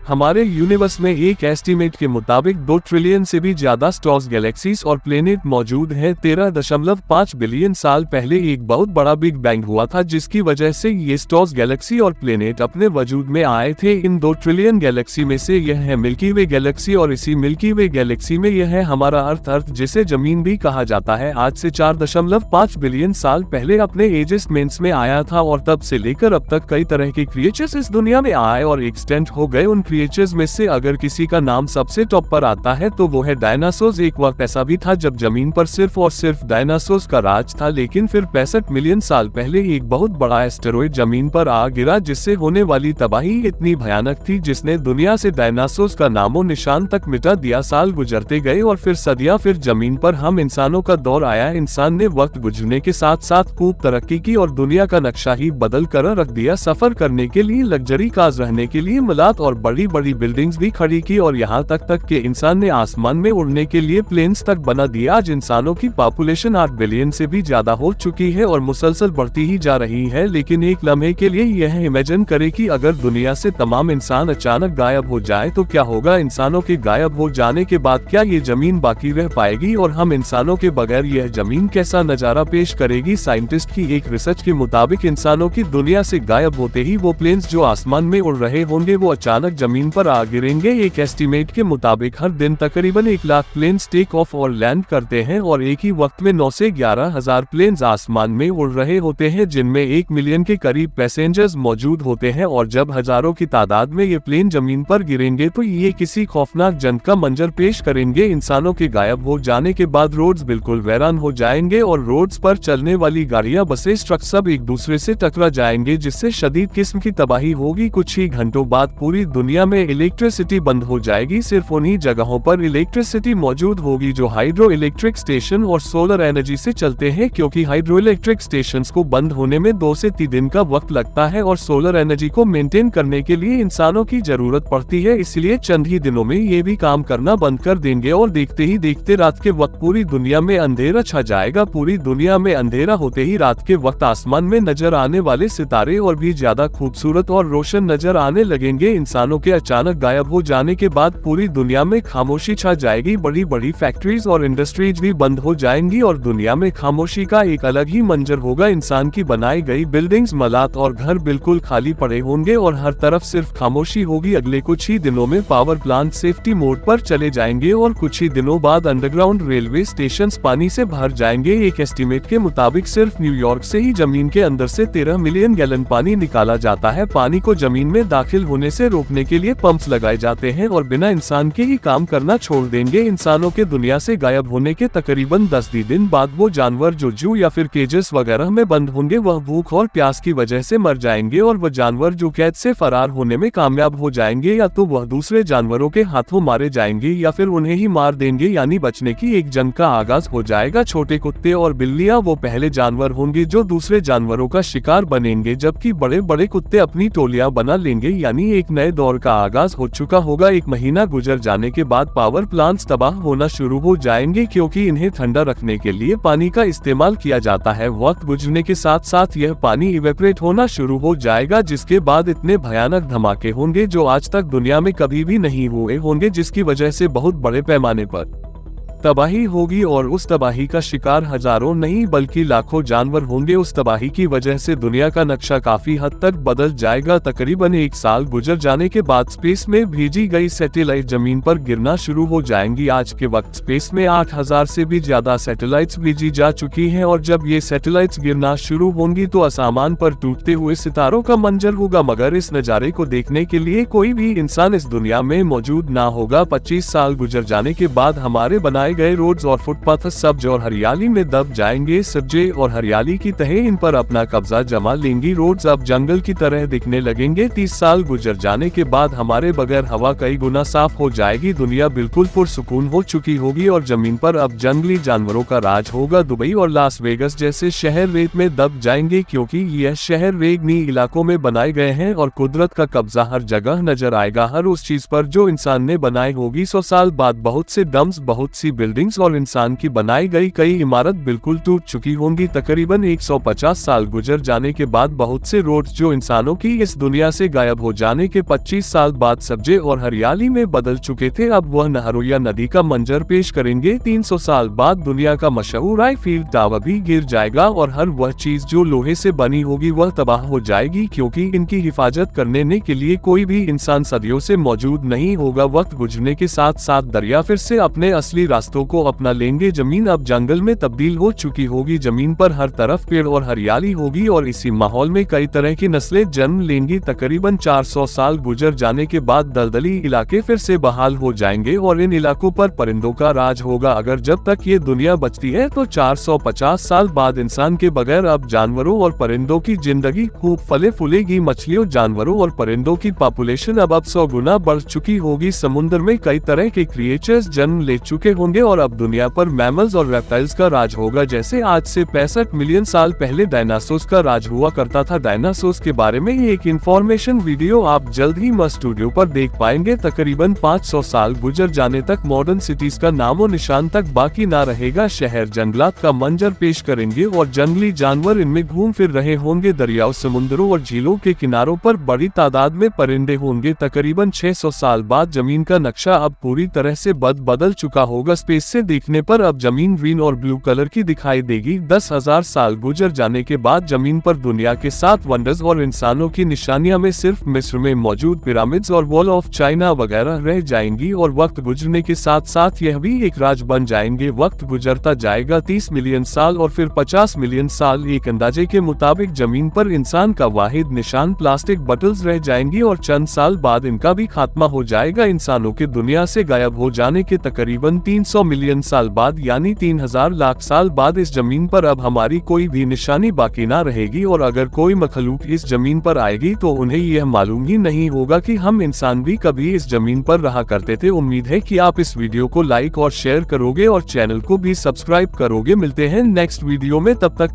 हमारे यूनिवर्स में एक एस्टीमेट के मुताबिक 2 ट्रिलियन से भी ज्यादा स्टार्स, गैलेक्सीज और प्लेनेट मौजूद हैं। 13.5 बिलियन साल पहले एक बहुत बड़ा बिग बैंग हुआ था, जिसकी वजह से ये स्टार्स, गैलेक्सी और प्लेनेट अपने वजूद में आए थे। इन 2 ट्रिलियन गैलेक्सी में से यह है मिल्की वे गैलेक्सी, और इसी मिल्की वे गैलेक्सी में यह है हमारा अर्थ, जिसे जमीन भी कहा जाता है। आज से 4.5 बिलियन साल पहले अपने एजेस मेंस में आया था, और तब से लेकर अब तक कई तरह के क्रिएचर्स इस दुनिया में आए और एक्सटेंट हो गए। उन क्रिएचर्स में से अगर किसी का नाम सबसे टॉप पर आता है तो वो है डायनासोर्स। एक वक्त ऐसा भी था जब जमीन पर सिर्फ और सिर्फ डायनासोर्स का राज था, लेकिन फिर 65 मिलियन साल पहले एक बहुत बड़ा एस्टेरॉयड जमीन पर आ गिरा, जिससे होने वाली तबाही इतनी भयानक थी जिसने दुनिया से डायनासोर्स का नामो निशान तक मिटा दिया। साल गुजरते गए और फिर सदियां, फिर जमीन पर हम इंसानों का दौर आया। इंसान ने वक्त गुजरने के साथ साथ खूब तरक्की की और दुनिया का नक्शा ही बदल कर रख दिया। सफर करने के लिए लग्जरी कार्स, रहने के लिए मलात और बड़ी बड़ी बिल्डिंग्स भी खड़ी की, और यहाँ तक के इंसान ने आसमान में उड़ने के लिए प्लेन्स तक बना दिया। आज इंसानों की पॉपुलेशन 8 बिलियन से भी ज्यादा हो चुकी है और मुसलसल बढ़ती ही जा रही है। लेकिन एक लम्हे के लिए यह इमेजिन करें कि अगर दुनिया से तमाम इंसान अचानक गायब हो जाए तो क्या होगा। इंसानों के गायब हो जाने के बाद क्या ये जमीन बाकी रह पाएगी, और हम इंसानों के बगैर यह जमीन कैसा नजारा पेश करेगी। साइंटिस्ट की एक रिसर्च के मुताबिक इंसानों की दुनिया से गायब होते ही वो प्लेन्स जो आसमान में उड़ रहे होंगे वो अचानक जमीन पर आ गिरेंगे। एक एस्टीमेट के मुताबिक हर दिन तकरीबन 1 लाख प्लेन्स टेक ऑफ और लैंड करते हैं, और एक ही वक्त में 9 से 11 हजार प्लेन्स आसमान में उड़ रहे होते हैं, जिनमें 1 मिलियन के करीब पैसेंजर्स मौजूद होते हैं। और जब हजारों की तादाद में ये प्लेन जमीन पर गिरेंगे तो ये किसी खौफनाक जंग का मंजर पेश करेंगे। इंसानों के गायब हो जाने के बाद रोड्स बिल्कुल वीरान हो जाएंगे और रोड्स पर चलने वाली गाड़ियां, बसें, ट्रक सब एक दूसरे से टकरा जाएंगे, जिससे शदीद किस्म की तबाही होगी। कुछ ही घंटों बाद पूरी दुनिया में इलेक्ट्रिसिटी बंद हो जाएगी। सिर्फ उन्हीं जगहों पर इलेक्ट्रिसिटी मौजूद होगी जो हाइड्रो इलेक्ट्रिक स्टेशन और सोलर एनर्जी से चलते हैं, क्योंकि हाइड्रो इलेक्ट्रिक स्टेशंस को बंद होने में 2 से 3 दिन का वक्त लगता है और सोलर एनर्जी को मेंटेन करने के लिए इंसानों की जरूरत पड़ती है। इसलिए चंद ही दिनों में ये भी काम करना बंद कर देंगे और देखते ही देखते रात के वक्त पूरी दुनिया में अंधेरा छा जाएगा। पूरी दुनिया में अंधेरा होते ही रात के वक्त आसमान में नजर आने वाले सितारे और भी ज्यादा खूबसूरत और रोशन नजर आने लगेंगे। इंसानों के अचानक गायब हो जाने के बाद पूरी दुनिया में खामोशी छा जाएगी। बड़ी बड़ी फैक्ट्रीज और इंडस्ट्रीज भी बंद हो जाएंगी और दुनिया में खामोशी का एक अलग ही मंजर होगा। इंसान की बनाई गई बिल्डिंग्स, मलात और घर बिल्कुल खाली पड़े होंगे और हर तरफ सिर्फ खामोशी होगी। अगले कुछ ही दिनों में पावर प्लांट सेफ्टी मोड पर चले जाएंगे और कुछ ही दिनों बाद अंडरग्राउंड रेलवे स्टेशन पानी से भर जाएंगे। एक एस्टीमेट के मुताबिक सिर्फ न्यूयॉर्क से ही जमीन के अंदर से 13 मिलियन गैलन पानी निकाला जाता है। पानी को जमीन में दाखिल होने से रोकने के लिए पंप्स लगाए जाते हैं और बिना इंसान के ही काम करना छोड़ देंगे। इंसानों के दुनिया से गायब होने के तकरीबन 10 दिन बाद वो जानवर जो जू या फिर केजेस वगैरह में बंद होंगे वह भूख और प्यास की वजह से मर जाएंगे, और वह जानवर जो कैद से फरार होने में कामयाब हो जाएंगे या तो वह दूसरे जानवरों के हाथों मारे जाएंगे या फिर उन्हें ही मार देंगे। यानी बचने की एक जंग का आगाज हो जाएगा। छोटे कुत्ते और बिल्लियां वो पहले जानवर होंगे जो दूसरे जानवरों का शिकार बनेंगे, जबकि बड़े बड़े कुत्ते अपनी टोलियां बना लेंगे। यानी एक नए दौर का आगाज हो चुका होगा। 1 महीना गुजर जाने के बाद पावर प्लांट्स तबाह होना शुरू हो जाएंगे, क्योंकि इन्हें ठंडा रखने के लिए पानी का इस्तेमाल किया जाता है। वक्त गुजरने के साथ साथ यह पानी इवेपोरेट होना शुरू हो जाएगा, जिसके बाद इतने भयानक धमाके होंगे जो आज तक दुनिया में कभी भी नहीं हुए होंगे, जिसकी वजह से बहुत बड़े पैमाने पर तबाही होगी और उस तबाही का शिकार हजारों नहीं बल्कि लाखों जानवर होंगे। उस तबाही की वजह से दुनिया का नक्शा काफी हद तक बदल जाएगा। तकरीबन 1 साल गुजर जाने के बाद स्पेस में भेजी गई सैटेलाइट जमीन पर गिरना शुरू हो जाएंगी। आज के वक्त स्पेस में 8000 से भी ज्यादा सैटेलाइट्स भेजी जा चुकी हैं, और जब ये सैटेलाइट्स गिरना शुरू होंगी तो आसमान पर टूटते हुए सितारों का मंजर होगा। मगर इस नजारे को देखने के लिए कोई भी इंसान इस दुनिया में मौजूद ना होगा। 25 साल गुजर जाने के बाद हमारे बनाए गए रोड्स और फुटपाथ सब्ज और हरियाली में दब जाएंगे। सब्जे और हरियाली की तहें इन पर अपना कब्जा जमा लेंगी। रोड्स अब जंगल की तरह दिखने लगेंगे। 30 साल गुजर जाने के बाद हमारे बगैर हवा कई गुना साफ हो जाएगी। दुनिया बिल्कुल पुरसुकून हो चुकी होगी और जमीन पर अब जंगली जानवरों का राज होगा। दुबई और लास वेगस जैसे शहर रेत में दब जाएंगे, क्योंकि यह शहर रेगनी इलाकों में बनाए गए हैं और कुदरत का कब्जा हर जगह नजर आएगा, हर उस चीज पर जो इंसान ने बनाई होगी। 100 साल बाद बहुत से डम्स, बहुत सी बिल्डिंग्स और इंसान की बनाई गई कई इमारत बिल्कुल टूट चुकी होंगी। तकरीबन 150 साल गुजर जाने के बाद बहुत से रोड्स जो इंसानों की इस दुनिया से गायब हो जाने के 25 साल बाद सब्जे और हरियाली में बदल चुके थे, अब वह नहरोया नदी का मंजर पेश करेंगे। 300 साल बाद दुनिया का मशहूर आईफील टावर भी गिर जाएगा और हर वह चीज जो लोहे से बनी होगी वह तबाह हो जाएगी, क्योंकि इनकी हिफाजत करने के लिए कोई भी इंसान सदियों से मौजूद नहीं होगा। वक्त गुजरने के साथ साथ दरिया फिर से अपने असली रास्तों को अपना लेंगे। जमीन अब जंगल में तब्दील हो चुकी होगी, जमीन पर हर तरफ पेड़ और हरियाली होगी और इसी माहौल में कई तरह की नस्लें जन्म लेंगी। तकरीबन 400 साल गुजर जाने के बाद दलदली इलाके फिर से बहाल हो जाएंगे और इन इलाकों पर परिंदों का राज होगा। अगर जब तक ये दुनिया बचती है तो 450 साल बाद इंसान के बगैर अब जानवरों और परिंदों की जिंदगी खूब फले फूलेगी। मछलियों, जानवरों और परिंदों की पॉपुलेशन अब 100 गुना बढ़ चुकी होगी। समुद्र में कई तरह के क्रिएचर्स जन्म ले चुके होंगे और अब दुनिया पर मैमल्स और रेप्टाइल्स का राज होगा। जैसे आज से 65 मिलियन साल पहले डायनासोर्स का राज हुआ करता था। डायनासोर्स के बारे में एक इंफॉर्मेशन वीडियो आप जल्द ही मस्ट स्टूडियो पर देख पाएंगे। तकरीबन 500 साल गुजर जाने तक मॉडर्न सिटीज का नामो निशान तक बाकी ना रहेगा। शहर जंगलात का मंजर पेश करेंगे और जंगली जानवर इनमें घूम फिर रहे होंगे। दरियाओं, समुद्रों और झीलों के किनारों पर बड़ी तादाद में परिंदे होंगे। तकरीबन 600 साल बाद जमीन का नक्शा अब पूरी तरह से बदल चुका होगा। स्पेस से देखने पर अब जमीन ग्रीन और ब्लू कलर की दिखाई देगी। 10,000 साल गुजर जाने के बाद जमीन पर दुनिया के 7 वंडर्स और इंसानों की निशानियां में सिर्फ मिस्र में मौजूद पिरामिड्स और वॉल ऑफ चाइना वगैरह रह जाएंगी और वक्त गुजरने के साथ साथ यह भी एक राज बन जाएंगे। वक्त गुजरता जाएगा, 30 मिलियन साल और फिर 50 मिलियन साल। एक अंदाजे के मुताबिक जमीन पर इंसान का वाहिद निशान प्लास्टिक बॉटल्स रह जाएंगी और चंद साल बाद इनका भी खात्मा हो जाएगा। इंसानों के दुनिया से गायब हो जाने के तकरीबन 300 मिलियन साल बाद यानी 3000 लाख साल बाद इस जमीन पर अब हमारी कोई भी निशानी बाकी ना रहेगी और अगर कोई मखलूक इस जमीन पर आएगी तो उन्हें यह मालूम ही नहीं होगा कि हम इंसान भी कभी इस जमीन पर रहा करते थे। उम्मीद है कि आप इस वीडियो को लाइक और शेयर करोगे और चैनल को भी सब्सक्राइब करोगे। मिलते हैं नेक्स्ट वीडियो में, तब तक